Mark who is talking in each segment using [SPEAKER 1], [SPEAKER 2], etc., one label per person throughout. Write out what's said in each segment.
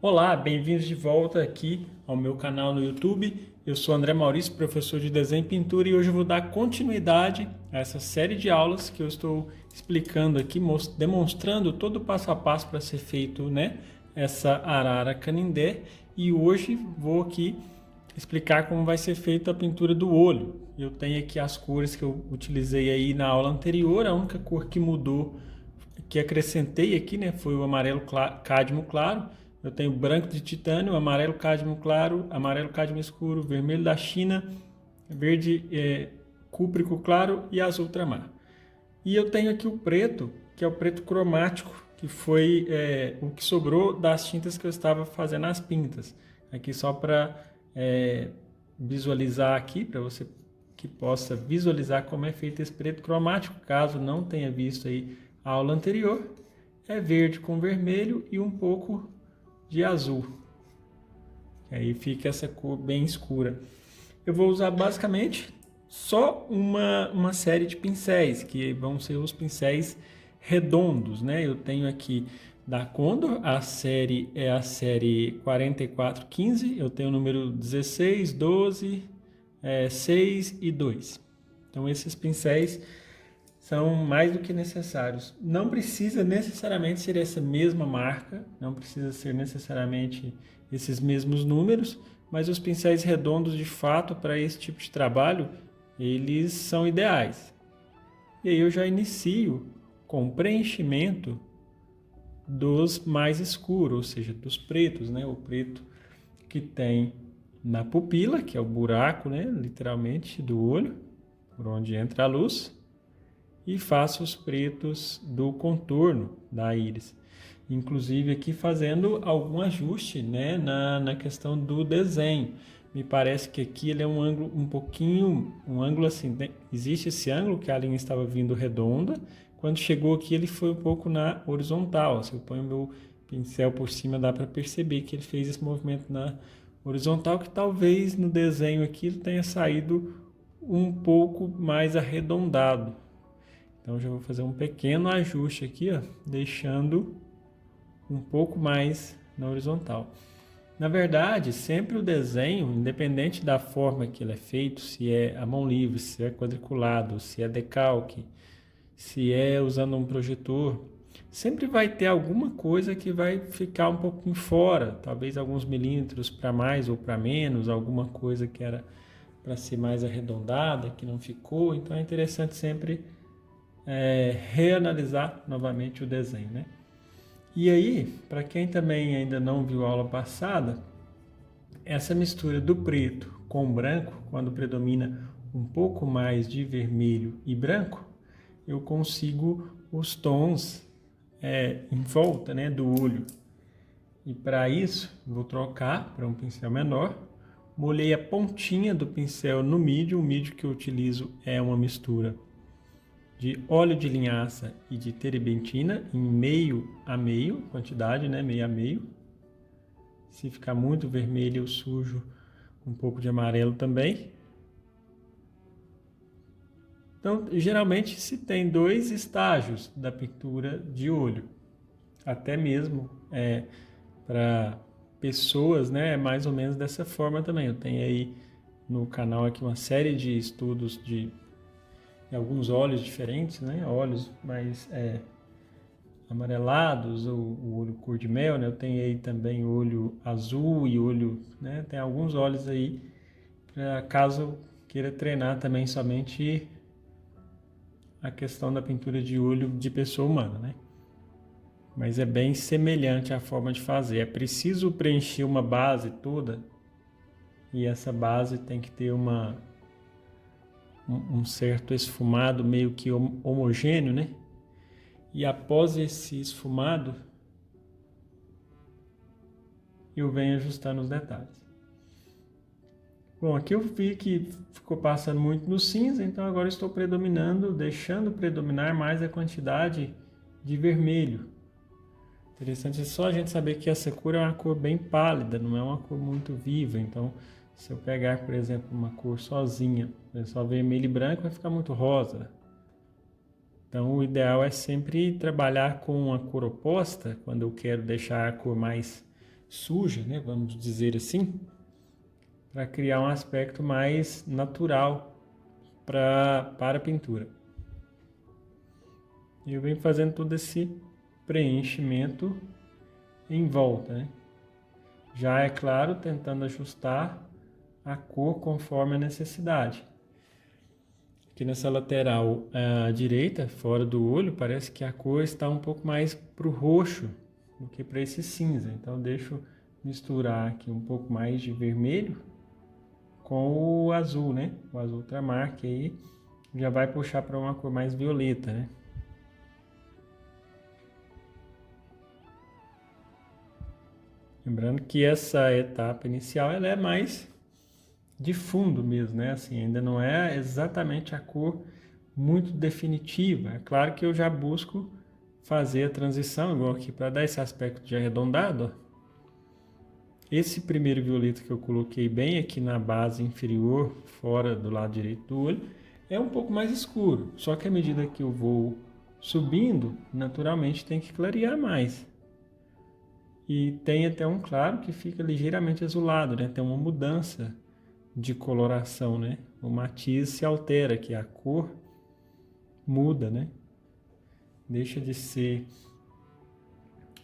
[SPEAKER 1] Olá, bem-vindos de volta aqui ao meu canal no YouTube. Eu sou André Maurício, professor de desenho e pintura, e hoje eu vou dar continuidade a essa série de aulas que eu estou explicando aqui, demonstrando todo o passo a passo para ser feito, essa arara canindé. E hoje vou aqui explicar como vai ser feita a pintura do olho. Eu tenho aqui as cores que eu utilizei aí na aula anterior. A única cor que mudou, que acrescentei aqui, foi o amarelo cádmio claro. Eu tenho branco de titânio, amarelo cádmio claro, amarelo cádmio escuro, vermelho da China, verde cúprico claro e azul ultramar. E eu tenho aqui o preto, que é o preto cromático, que foi o que sobrou das tintas que eu estava fazendo as pintas. Aqui só para visualizar aqui, para você que possa visualizar como é feito esse preto cromático, caso não tenha visto aí a aula anterior. É verde com vermelho e um pouco de azul. Aí fica essa cor bem escura. Eu vou usar basicamente só uma série de pincéis, que vão ser os pincéis redondos, Eu tenho aqui da Condor, a série é a série 4415, eu tenho o número 16, 12, 6 e 2. Então esses pincéis são mais do que necessários. Não precisa necessariamente ser essa mesma marca, não precisa ser necessariamente esses mesmos números, mas os pincéis redondos, de fato, para esse tipo de trabalho, eles são ideais. E aí eu já inicio com o preenchimento dos mais escuros, ou seja, dos pretos, O preto que tem na pupila, que é o buraco, literalmente, do olho, por onde entra a luz, e faço os pretos do contorno da íris. Inclusive aqui fazendo algum ajuste na questão do desenho. Me parece que aqui ele é um ângulo um ângulo assim, existe esse ângulo que a linha estava vindo redonda, quando chegou aqui ele foi um pouco na horizontal. Se eu ponho o meu pincel por cima dá para perceber que ele fez esse movimento na horizontal, que talvez no desenho aqui ele tenha saído um pouco mais arredondado. Então, já vou fazer um pequeno ajuste aqui, deixando um pouco mais na horizontal. Na verdade, sempre o desenho, independente da forma que ele é feito, se é à mão livre, se é quadriculado, se é decalque, se é usando um projetor, sempre vai ter alguma coisa que vai ficar um pouquinho fora, talvez alguns milímetros para mais ou para menos, alguma coisa que era para ser mais arredondada, que não ficou. Então, é interessante sempre reanalisar novamente o desenho, E aí, para quem também ainda não viu a aula passada, essa mistura do preto com o branco, quando predomina um pouco mais de vermelho e branco, eu consigo os tons em volta, do olho. E para isso, vou trocar para um pincel menor. Molhei a pontinha do pincel no medium. O medium que eu utilizo é uma mistura de óleo de linhaça e de terebentina em meio a meio, quantidade, meio a meio. Se ficar muito vermelho, eu sujo um pouco de amarelo também. Então, geralmente se tem 2 estágios da pintura de olho, até mesmo para pessoas, é mais ou menos dessa forma também. Eu tenho aí no canal aqui uma série de estudos de alguns óleos diferentes, óleos mais amarelados, o olho cor de mel, Eu tenho aí também olho azul e olho, Tem alguns óleos aí, para caso queira treinar também somente a questão da pintura de olho de pessoa humana, Mas é bem semelhante a forma de fazer. É preciso preencher uma base toda, e essa base tem que ter um certo esfumado meio que homogêneo, E após esse esfumado, eu venho ajustando os detalhes. Bom, aqui eu vi que ficou passando muito no cinza, então agora estou deixando predominar mais a quantidade de vermelho. Interessante só a gente saber que essa cor é uma cor bem pálida, não é uma cor muito viva. Então, se eu pegar, por exemplo, uma cor sozinha, só vermelho e branco, vai ficar muito rosa. Então, o ideal é sempre trabalhar com uma cor oposta, quando eu quero deixar a cor mais suja, né, vamos dizer assim, para criar um aspecto mais natural para a pintura. E eu venho fazendo todo esse preenchimento em volta, né? Já é claro, tentando ajustar a cor conforme a necessidade. Aqui nessa lateral direita, fora do olho, parece que a cor está um pouco mais para o roxo do que para esse cinza. Então eu deixo misturar aqui um pouco mais de vermelho com o azul, né? O azul ultramar, que aí já vai puxar para uma cor mais violeta, né? Lembrando que essa etapa inicial ela é mais de fundo mesmo, né? Assim, ainda não é exatamente a cor muito definitiva. É claro que eu já busco fazer a transição, igual aqui, para dar esse aspecto de arredondado. Ó. Esse primeiro violeta que eu coloquei bem aqui na base inferior, fora do lado direito do olho, é um pouco mais escuro. Só que à medida que eu vou subindo, naturalmente tem que clarear mais. E tem até um claro que fica ligeiramente azulado, né? Tem uma mudança de coloração, né? O matiz se altera, que a cor muda, né? Deixa de ser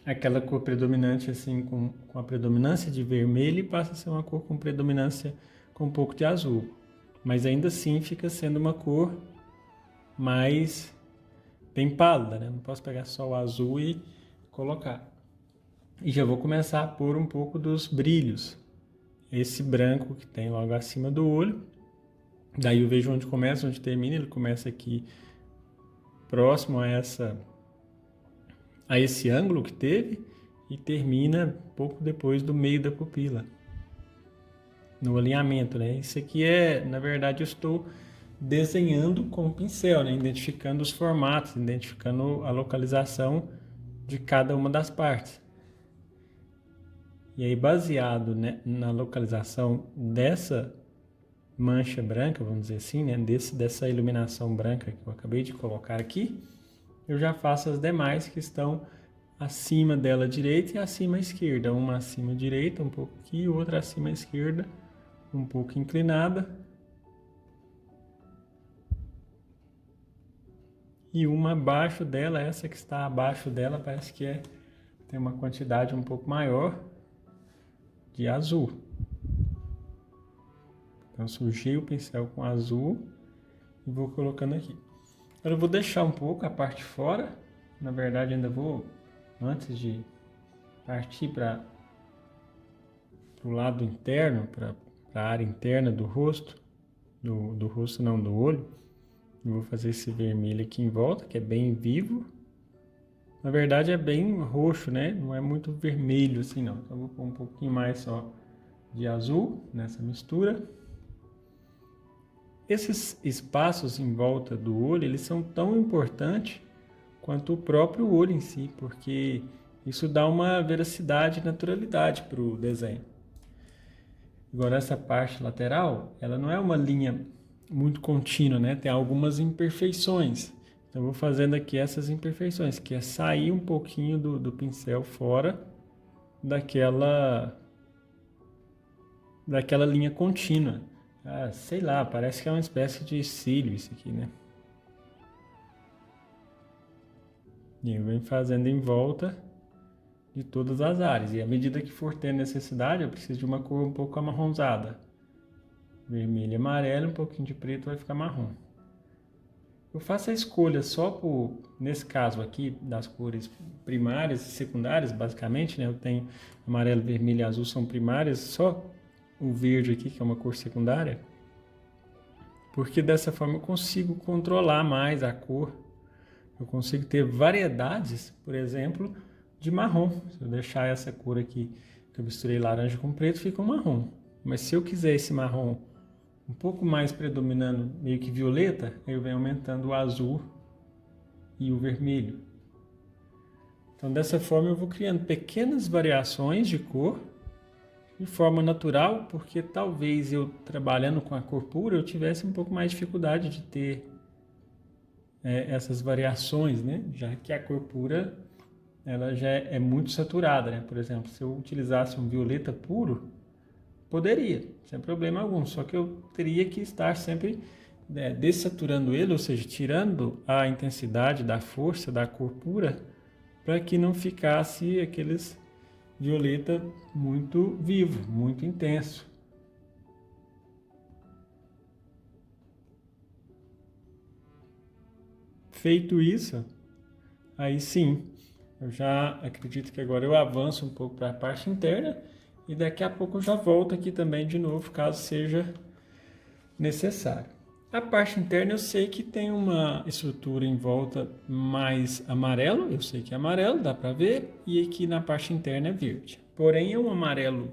[SPEAKER 1] aquela cor predominante assim com a predominância de vermelho e passa a ser uma cor com predominância com um pouco de azul. Mas ainda assim fica sendo uma cor mais bem pálida, né? Não posso pegar só o azul e colocar. E já vou começar a pôr um pouco dos brilhos. Esse branco que tem logo acima do olho. Daí eu vejo onde começa, onde termina. Ele começa aqui próximo a esse ângulo que teve e termina pouco depois do meio da pupila. No alinhamento, né? Isso aqui na verdade, eu estou desenhando com o pincel, né? Identificando os formatos, identificando a localização de cada uma das partes. E aí, baseado, né, na localização dessa mancha branca, vamos dizer assim, né, dessa iluminação branca que eu acabei de colocar aqui, eu já faço as demais que estão acima dela direita e acima esquerda. Uma acima direita, um pouco aqui, outra acima esquerda, um pouco inclinada. E uma abaixo dela, essa que está abaixo dela, parece que tem uma quantidade um pouco maior de azul. Então, sujei o pincel com azul e vou colocando aqui. Agora eu vou deixar um pouco a parte fora. Na verdade, ainda vou, antes de partir para o lado interno, para a área interna do rosto, do rosto não, do olho, eu vou fazer esse vermelho aqui em volta, que é bem vivo. Na verdade é bem roxo, né? Não é muito vermelho assim não. Então eu vou pôr um pouquinho mais só de azul nessa mistura. Esses espaços em volta do olho, eles são tão importantes quanto o próprio olho em si, porque isso dá uma veracidade e naturalidade para o desenho. Agora essa parte lateral, ela não é uma linha muito contínua, né? Tem algumas imperfeições. Então, eu vou fazendo aqui essas imperfeições, que é sair um pouquinho do pincel fora daquela linha contínua. Ah, sei lá, parece que é uma espécie de cílio isso aqui, né? E eu venho fazendo em volta de todas as áreas. E à medida que for ter necessidade, eu preciso de uma cor um pouco amarronzada. Vermelho e amarelo, um pouquinho de preto vai ficar marrom. Eu faço a escolha só nesse caso aqui, das cores primárias e secundárias, basicamente, né? Eu tenho amarelo, vermelho e azul são primárias, só o verde aqui, que é uma cor secundária, porque dessa forma eu consigo controlar mais a cor. Eu consigo ter variedades, por exemplo, de marrom. Se eu deixar essa cor aqui, que eu misturei laranja com preto, fica um marrom. Mas se eu quiser esse marrom um pouco mais predominando, meio que violeta, eu venho aumentando o azul e o vermelho. Então, dessa forma, eu vou criando pequenas variações de cor, de forma natural, porque talvez eu, trabalhando com a cor pura, eu tivesse um pouco mais de dificuldade de ter essas variações, né? Já que a cor pura ela já é muito saturada, né? Por exemplo, se eu utilizasse um violeta puro, poderia, sem problema algum, só que eu teria que estar sempre dessaturando ele, ou seja, tirando a intensidade da força da cor pura, para que não ficasse aqueles violeta muito vivo, muito intenso. Feito isso, aí sim, eu já acredito que agora eu avanço um pouco para a parte interna e daqui a pouco eu já volto aqui também de novo, caso seja necessário. A parte interna eu sei que tem uma estrutura em volta mais amarelo, eu sei que é amarelo, dá para ver, e aqui na parte interna é verde. Porém é um amarelo,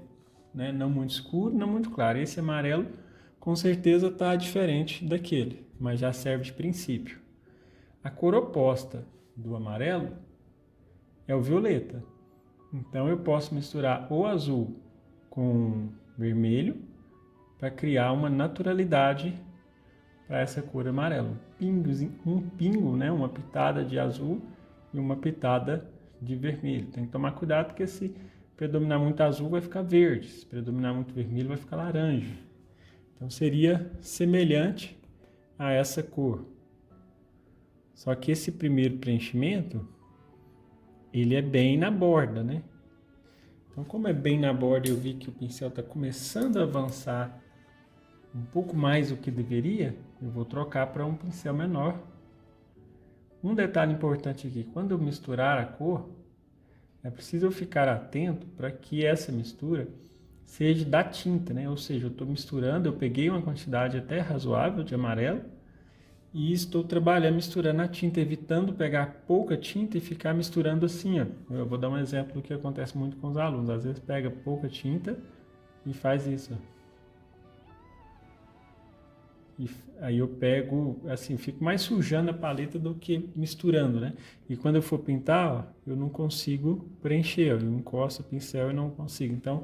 [SPEAKER 1] né, não muito escuro, não muito claro. Esse amarelo com certeza está diferente daquele, mas já serve de princípio. A cor oposta do amarelo é o violeta. Então eu posso misturar o azul com vermelho para criar uma naturalidade para essa cor amarela. Um pingo, né, uma pitada de azul e uma pitada de vermelho. Tem que tomar cuidado porque se predominar muito azul vai ficar verde, se predominar muito vermelho vai ficar laranja. Então seria semelhante a essa cor. Só que esse primeiro preenchimento, ele é bem na borda, né? Então como é bem na borda, eu vi que o pincel está começando a avançar um pouco mais do que deveria, eu vou trocar para um pincel menor. Um detalhe importante aqui, quando eu misturar a cor, é preciso eu ficar atento para que essa mistura seja da tinta, né? Ou seja, eu estou misturando, eu peguei uma quantidade até razoável de amarelo e estou trabalhando, misturando a tinta, evitando pegar pouca tinta e ficar misturando assim, ó. Eu vou dar um exemplo do que acontece muito com os alunos. Às vezes pega pouca tinta e faz isso, ó. E aí eu pego, assim, fico mais sujando a paleta do que misturando, né? E quando eu for pintar, ó, eu não consigo preencher, eu encosto o pincel e não consigo. Então,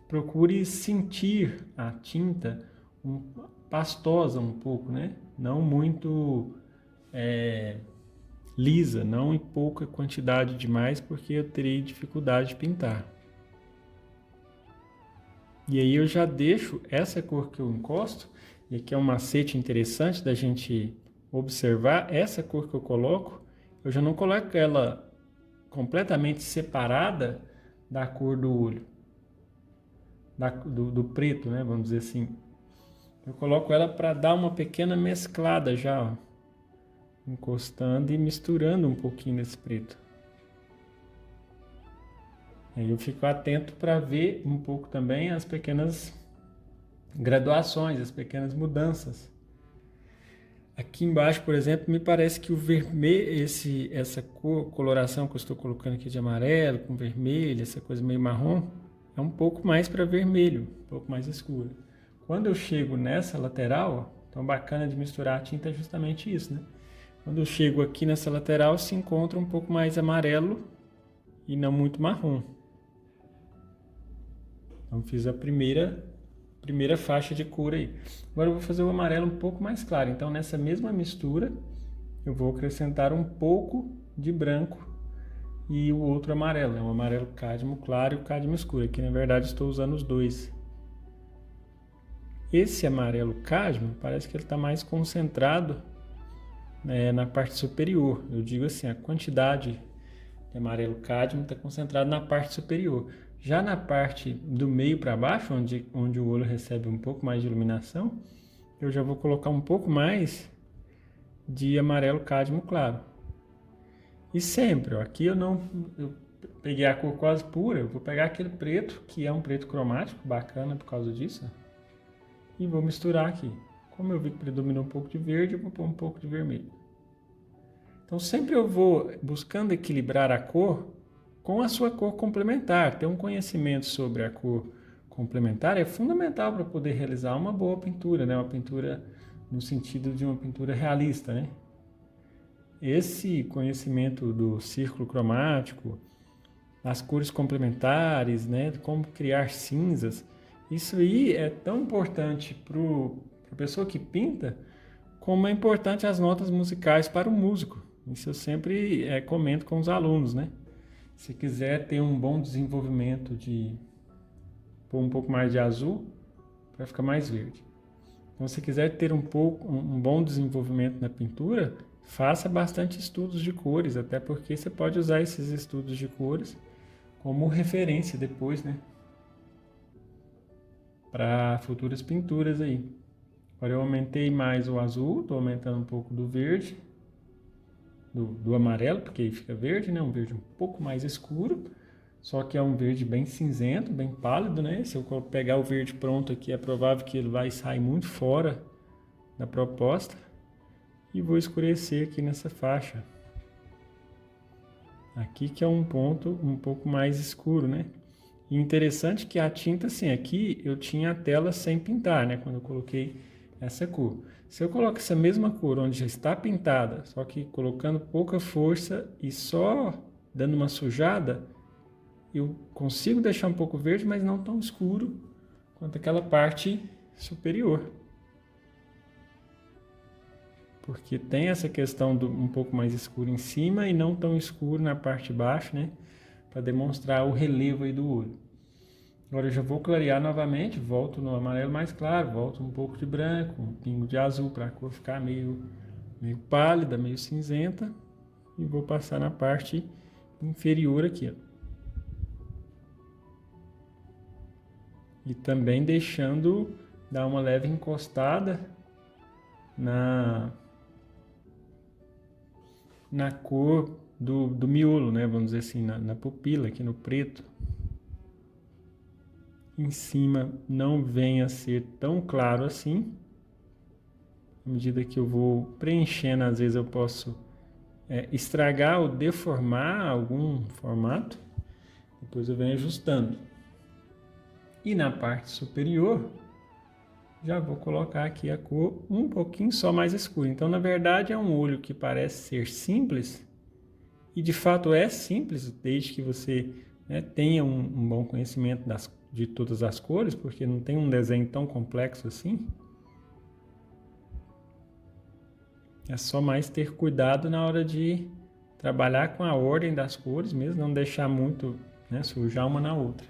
[SPEAKER 1] procure sentir a tinta pastosa um pouco, né? Não muito lisa, não em pouca quantidade demais, porque eu terei dificuldade de pintar. E aí eu já deixo essa cor que eu encosto, e aqui é um macete interessante da gente observar, essa cor que eu coloco, eu já não coloco ela completamente separada da cor do olho, do preto, né, vamos dizer assim. Eu coloco ela para dar uma pequena mesclada já, ó, encostando e misturando um pouquinho nesse preto. Aí eu fico atento para ver um pouco também as pequenas graduações, as pequenas mudanças. Aqui embaixo, por exemplo, me parece que o vermelho, essa coloração que eu estou colocando aqui de amarelo com vermelho, essa coisa meio marrom, é um pouco mais para vermelho, um pouco mais escuro. Quando eu chego nessa lateral, tão bacana de misturar a tinta é justamente isso, né? Quando eu chego aqui nessa lateral, se encontra um pouco mais amarelo e não muito marrom. Então fiz a primeira faixa de cor aí. Agora eu vou fazer o amarelo um pouco mais claro. Então nessa mesma mistura eu vou acrescentar um pouco de branco e o outro amarelo. É um amarelo cádmio claro e o cádmio escuro. Aqui na verdade estou usando os dois. Esse amarelo cádmio parece que ele está mais concentrado na parte superior. Eu digo assim, a quantidade de amarelo cádmio está concentrada na parte superior. Já na parte do meio para baixo, onde o olho recebe um pouco mais de iluminação, eu já vou colocar um pouco mais de amarelo cádmio claro. E sempre, ó, aqui eu peguei a cor quase pura, eu vou pegar aquele preto, que é um preto cromático, bacana por causa disso, ó, e vou misturar aqui. Como eu vi que predominou um pouco de verde, eu vou pôr um pouco de vermelho. Então sempre eu vou buscando equilibrar a cor com a sua cor complementar. Ter um conhecimento sobre a cor complementar é fundamental para poder realizar uma boa pintura, né? Uma pintura no sentido de uma pintura realista, né? Esse conhecimento do círculo cromático, as cores complementares, né? Como criar cinzas, isso aí é tão importante para a pessoa que pinta, como é importante as notas musicais para o músico. Isso eu sempre comento com os alunos, né? Se quiser ter um bom desenvolvimento de pôr um pouco mais de azul, para ficar mais verde. Então, se quiser ter um bom desenvolvimento na pintura, faça bastante estudos de cores, até porque você pode usar esses estudos de cores como referência depois, né? Para futuras pinturas aí. Agora eu aumentei mais o azul, estou aumentando um pouco do verde, do amarelo, porque aí fica verde, né? Um verde um pouco mais escuro, só que é um verde bem cinzento, bem pálido, né? Se eu pegar o verde pronto aqui, é provável que ele vai sair muito fora da proposta. E vou escurecer aqui nessa faixa. Aqui que é um ponto um pouco mais escuro, né? E interessante que a tinta, assim, aqui eu tinha a tela sem pintar, né? Quando eu coloquei essa cor. Se eu coloco essa mesma cor onde já está pintada, só que colocando pouca força e só dando uma sujada, eu consigo deixar um pouco verde, mas não tão escuro quanto aquela parte superior. Porque tem essa questão do um pouco mais escuro em cima e não tão escuro na parte de baixo, né? Para demonstrar o relevo aí do olho. Agora eu já vou clarear novamente, volto no amarelo mais claro, volto um pouco de branco, um pingo de azul para a cor ficar meio pálida, meio cinzenta. E vou passar na parte inferior aqui, ó. E também deixando dar uma leve encostada na cor do miolo, né? Vamos dizer assim, na pupila, aqui no preto. Em cima não vem a ser tão claro assim. À medida que eu vou preenchendo, às vezes eu posso estragar ou deformar algum formato. Depois eu venho ajustando. E na parte superior, já vou colocar aqui a cor um pouquinho só mais escura. Então, na verdade, é um olho que parece ser simples. E de fato é simples, desde que você tenha um bom conhecimento de todas as cores, porque não tem um desenho tão complexo assim. É só mais ter cuidado na hora de trabalhar com a ordem das cores mesmo, não deixar muito sujar uma na outra.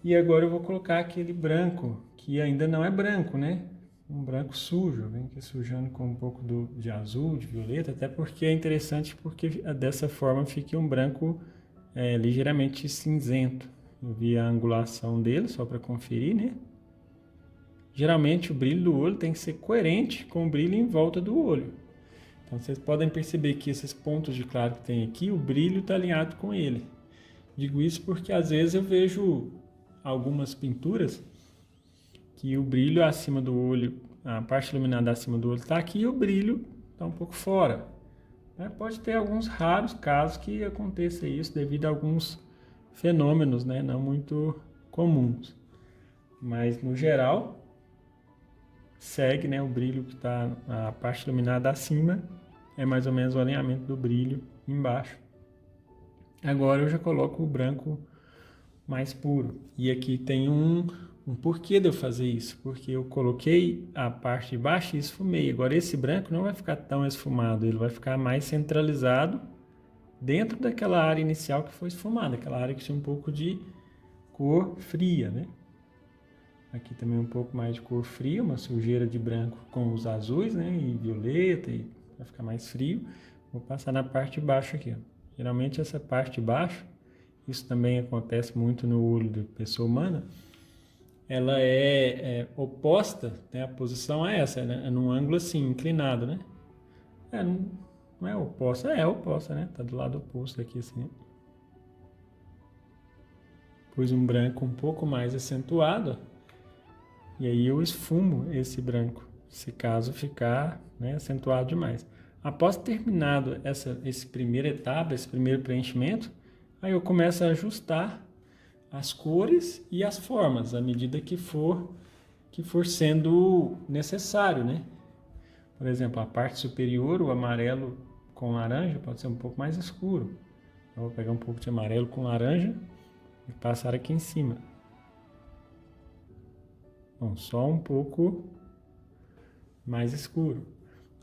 [SPEAKER 1] E agora eu vou colocar aquele branco, que ainda não é branco, né? Um branco sujo, vem aqui sujando com um pouco de azul, de violeta, até porque é interessante porque dessa forma fica um branco ligeiramente cinzento. Eu vi a angulação dele, só para conferir, né? Geralmente o brilho do olho tem que ser coerente com o brilho em volta do olho. Então vocês podem perceber que esses pontos de claro que tem aqui, o brilho está alinhado com ele. Digo isso porque às vezes eu vejo algumas pinturas que o brilho acima do olho, a parte iluminada acima do olho está aqui e o brilho está um pouco fora. Pode ter alguns raros casos que aconteça isso devido a alguns fenômenos, não muito comuns. Mas no geral segue, o brilho que está a parte iluminada acima é mais ou menos o alinhamento do brilho embaixo. Agora eu já coloco o branco mais puro. E aqui tem um porquê de eu fazer isso, porque eu coloquei a parte de baixo e esfumei. Agora esse branco não vai ficar tão esfumado, ele vai ficar mais centralizado dentro daquela área inicial que foi esfumada, aquela área que tinha um pouco de cor fria, né? Aqui também um pouco mais de cor fria, uma sujeira de branco com os azuis, né? E violeta, e vai ficar mais frio. Vou passar na parte de baixo aqui, ó. Geralmente essa parte de baixo, isso também acontece muito no olho da pessoa humana, ela é oposta, a posição é essa, né? É num ângulo assim, inclinado, né? Não é oposta, é oposta, né? Tá do lado oposto aqui assim. Pus um branco um pouco mais acentuado, e aí eu esfumo esse branco, se caso ficar acentuado demais. Após terminado essa primeira etapa, esse primeiro preenchimento, aí eu começo a ajustar as cores e as formas à medida que for sendo necessário, né? Por exemplo, a parte superior, o amarelo com laranja pode ser um pouco mais escuro. Eu vou pegar um pouco de amarelo com laranja e passar aqui em cima. Bom, só um pouco mais escuro.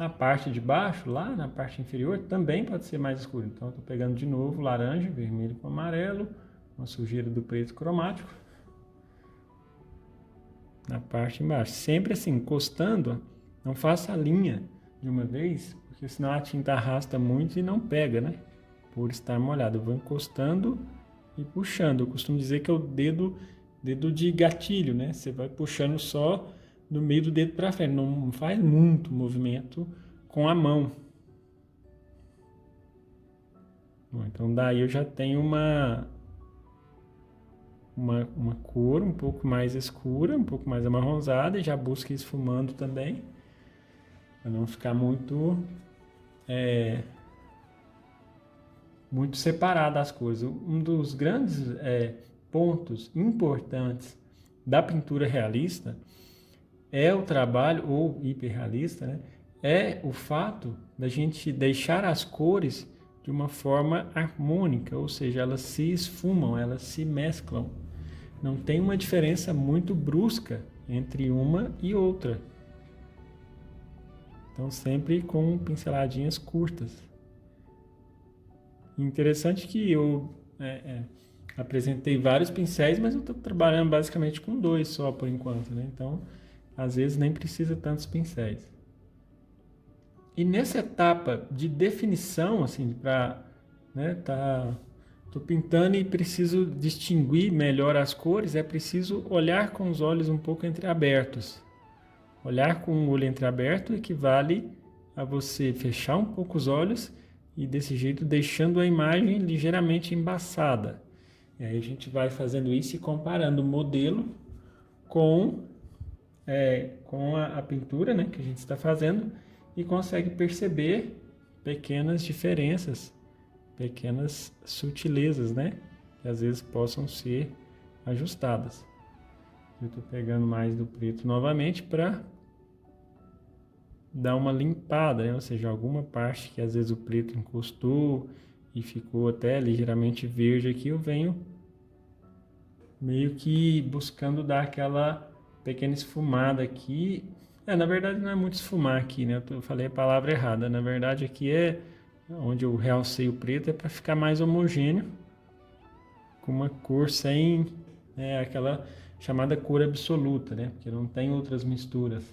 [SPEAKER 1] Na parte de baixo, lá na parte inferior, também pode ser mais escuro. Então, eu estou pegando de novo laranja, vermelho com amarelo, uma sujeira do preto cromático. Na parte embaixo. Sempre assim, encostando, não faça a linha de uma vez, porque senão a tinta arrasta muito e não pega, né? Por estar molhado. Eu vou encostando e puxando. Eu costumo dizer que é o dedo de gatilho, né? Você vai puxando só do meio do dedo para frente, não faz muito movimento com a mão. Bom, então daí eu já tenho uma cor um pouco mais escura, um pouco mais amarronzada, e já busco esfumando também, para não ficar muito separada as cores. Um dos grandes pontos importantes da pintura realista é o trabalho, ou hiperrealista, né? É o fato da gente deixar as cores de uma forma harmônica, ou seja, elas se esfumam, elas se mesclam. Não tem uma diferença muito brusca entre uma e outra. Então, sempre com pinceladinhas curtas. Interessante que eu apresentei vários pincéis, mas eu estou trabalhando basicamente com 2 só por enquanto, né? Então, às vezes nem precisa tantos pincéis. E nessa etapa de definição, assim, para, né, tô pintando e preciso distinguir melhor as cores, é preciso olhar com os olhos um pouco entreabertos. Olhar com o olho entreaberto equivale a você fechar um pouco os olhos e desse jeito deixando a imagem ligeiramente embaçada. E aí a gente vai fazendo isso e comparando o modelo com a pintura, né, que a gente está fazendo, e consegue perceber pequenas diferenças, pequenas sutilezas, né, que às vezes possam ser ajustadas. Eu estou pegando mais do preto novamente para dar uma limpada, né? Ou seja, alguma parte que às vezes o preto encostou e ficou até ligeiramente verde aqui, eu venho meio que buscando dar aquela pequena esfumada aqui. Na verdade não é muito esfumar aqui, né? Eu falei a palavra errada. Na verdade aqui é onde eu realcei o preto, é para ficar mais homogêneo, com uma cor sem aquela chamada cor absoluta, né? Porque não tem outras misturas.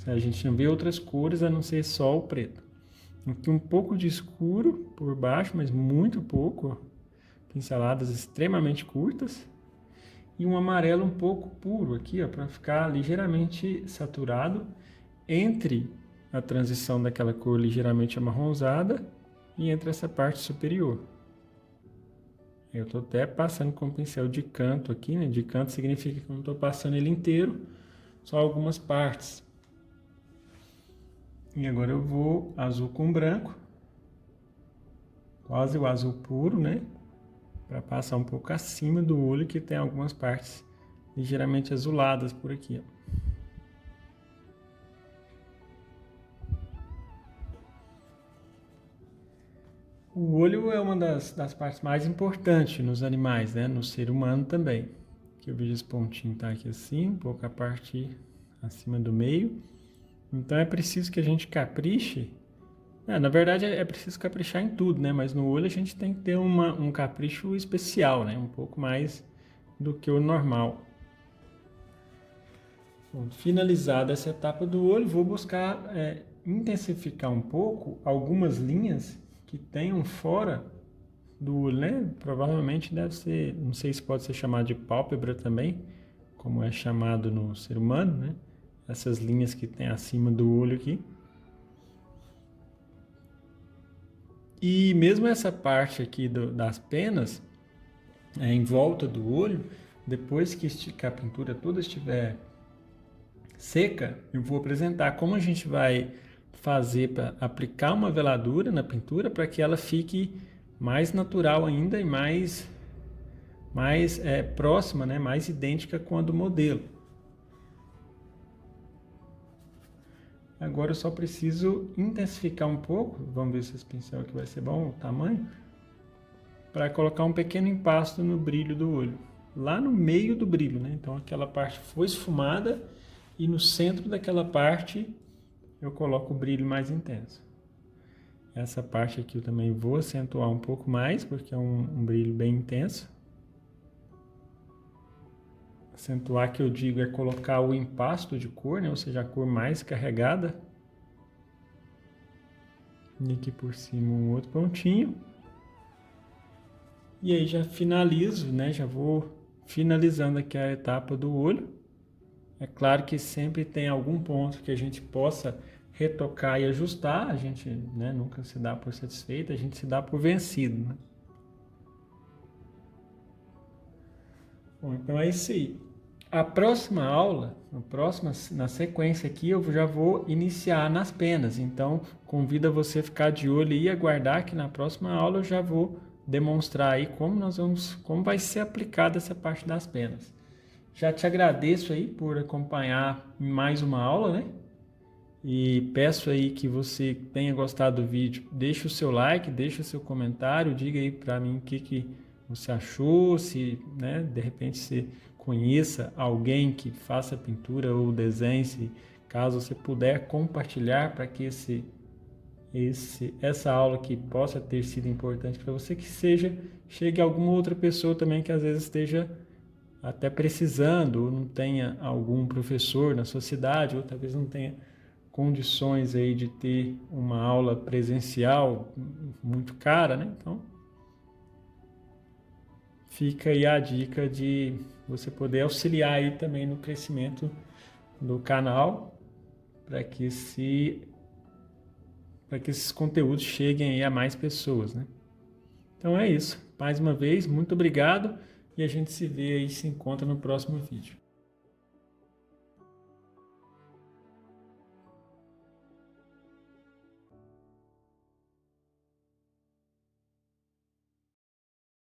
[SPEAKER 1] A gente não vê outras cores a não ser só o preto. Aqui um pouco de escuro por baixo, mas muito pouco. Pinceladas extremamente curtas. E um amarelo um pouco puro aqui, para ficar ligeiramente saturado entre a transição daquela cor ligeiramente amarronzada e entre essa parte superior. Eu estou até passando com o pincel de canto aqui, né? De canto significa que eu não estou passando ele inteiro, só algumas partes. E agora eu vou azul com branco, quase o azul puro, né? Para passar um pouco acima do olho, que tem algumas partes ligeiramente azuladas por aqui, ó. O olho é uma das partes mais importantes nos animais, né? No ser humano também. Aqui eu vejo esse pontinho tá aqui assim, um pouco a parte acima do meio. Então é preciso que a gente capriche. Na verdade é preciso caprichar em tudo, né? Mas no olho a gente tem que ter um capricho especial, né? Um pouco mais do que o normal. Bom, finalizada essa etapa do olho, vou buscar intensificar um pouco algumas linhas que tenham fora do olho, né? Provavelmente deve ser, não sei se pode ser chamado de pálpebra também, como é chamado no ser humano, né? Essas linhas que tem acima do olho aqui. E mesmo essa parte aqui das penas, em volta do olho, depois que a pintura toda estiver seca, eu vou apresentar como a gente vai fazer para aplicar uma veladura na pintura para que ela fique mais natural ainda e mais próxima, né? Mais idêntica com a do modelo. Agora eu só preciso intensificar um pouco, vamos ver se esse pincel aqui vai ser bom, o tamanho, para colocar um pequeno impasto no brilho do olho, lá no meio do brilho, né? Então aquela parte foi esfumada e no centro daquela parte eu coloco o brilho mais intenso. Essa parte aqui eu também vou acentuar um pouco mais, porque é um brilho bem intenso. Acentuar que eu digo é colocar o impasto de cor, né? Ou seja, a cor mais carregada. E aqui por cima um outro pontinho. E aí já finalizo, né? Já vou finalizando aqui a etapa do olho. É claro que sempre tem algum ponto que a gente possa retocar e ajustar. A gente, né, nunca se dá por satisfeito, a gente se dá por vencido, né? Bom, então é isso aí. A próxima aula, na sequência aqui, eu já vou iniciar nas penas. Então, convido você a ficar de olho e aguardar que na próxima aula eu já vou demonstrar aí como vai ser aplicada essa parte das penas. Já te agradeço aí por acompanhar mais uma aula, né? E peço aí que você tenha gostado do vídeo. Deixe o seu like, deixe o seu comentário, diga aí para mim o que você achou, se, né, de repente você conheça alguém que faça pintura ou desenho, se caso você puder compartilhar para que essa aula que possa ter sido importante para você, que chegue a alguma outra pessoa também que às vezes esteja até precisando, ou não tenha algum professor na sua cidade, ou talvez não tenha condições aí de ter uma aula presencial muito cara, né? Então, fica aí a dica de você poder auxiliar aí também no crescimento do canal, para que esses conteúdos cheguem aí a mais pessoas, né? Então é isso. Mais uma vez, muito obrigado e a gente se vê aí, se encontra no próximo vídeo.